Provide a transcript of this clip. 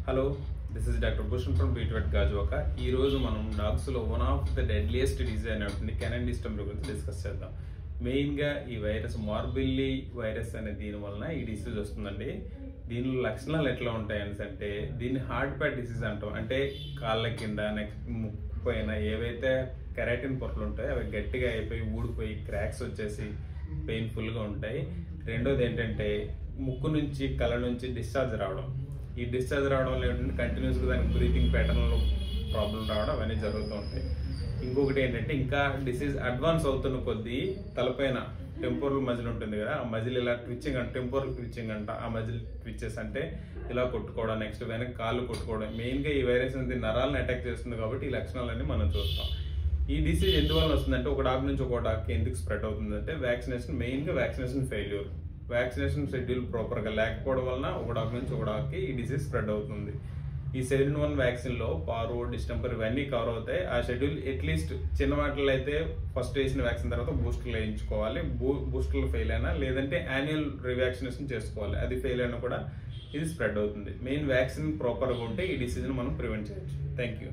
Hello, this is doctor Bhushan from బీట్వెట్ గాజువాక. ఈ రోజు మనం డాగ్స్లో one of the deadliest disease అయినటువంటి కెనైన్ డిస్టెంపర్ గురించి డిస్కస్ చేద్దాం. మెయిన్గా ఈ వైరస్ మార్బిల్లీ వైరస్ అనే దీని వలన ఈ డిసీజ్ వస్తుందండి. దీనిలో లక్షణాలు ఎట్లా ఉంటాయి అంటే దీన్ని హార్డ్ ప్యాడ్ డిసీజ్ అంటాం. అంటే కాళ్ళ కింద నెక్స్ట్ ముక్కు పైన ఏవైతే కెరాటిన్ పొరలు ఉంటాయో అవి గట్టిగా అయిపోయి ఊడిపోయి క్రాక్స్ వచ్చేసి పెయిన్ఫుల్గా ఉంటాయి. రెండోది ఏంటంటే ముక్కు నుంచి కళ్ళ నుంచి డిశ్చార్జ్ రావడం. ఈ డిశ్చార్జ్ రావడం వల్ల ఏంటంటే కంటిన్యూస్గా దానికి బ్రీతింగ్ ప్యాటర్న్లో ప్రాబ్లం రావడం అవన్నీ జరుగుతూ ఉంటాయి. ఇంకొకటి ఏంటంటే ఇంకా డిసీజ్ అడ్వాన్స్ అవుతున్న కొద్దీ తలపైన టెంపోరల్ మజిల్ ఉంటుంది కదా, ఆ మజిల్ ఇలా ట్విచ్చింగ్ అంటే టెంపోరల్ ట్విచ్చింగ్ అంట. ఆ మజిల్ ట్విచ్చెస్ అంటే ఇలా కొట్టుకోవడం, నెక్స్ట్ వెనక్కి కాళ్ళు కొట్టుకోవడం. మెయిన్గా ఈ వైరస్ అనేది నరాలను అటాక్ చేస్తుంది కాబట్టి ఈ లక్షణాలన్నీ మనం చూస్తాం. ఈ డిసీజ్ ఎందువల్ల వస్తుందంటే ఒక డాగ్ నుంచి ఒక డాగ్కి ఎందుకు స్ప్రెడ్ అవుతుందంటే వ్యాక్సినేషన్, మెయిన్గా వ్యాక్సినేషన్ ఫెయిల్యూర్. వ్యాక్సినేషన్ షెడ్యూల్ ప్రాపర్గా లేకపోవడం వలన ఒక డాగ్ నుంచి ఒక డాగ్కి ఈ డిసీజ్ స్ప్రెడ్ అవుతుంది. ఈ సెరిన్ 1 వ్యాక్సిన్లో పారో, డిస్టెంపర్ ఇవన్నీ కవర్ అవుతాయి. ఆ షెడ్యూల్ అట్లీస్ట్ చిన్న వాటిలో అయితే ఫస్ట్ వేసిన వ్యాక్సిన్ తర్వాత బూస్టర్లు వేయించుకోవాలి. బూస్టర్లు ఫెయిల్ అయినా లేదంటే యాన్యువల్ రివాక్సినేషన్ చేసుకోవాలి. అది ఫెయిల్ అయినా కూడా ఇది స్ప్రెడ్ అవుతుంది. మెయిన్ వ్యాక్సిన్ ప్రాపర్గా ఉంటే ఈ డిసీజ్ని మనం ప్రివెంట్ చేయొచ్చు. Thank you.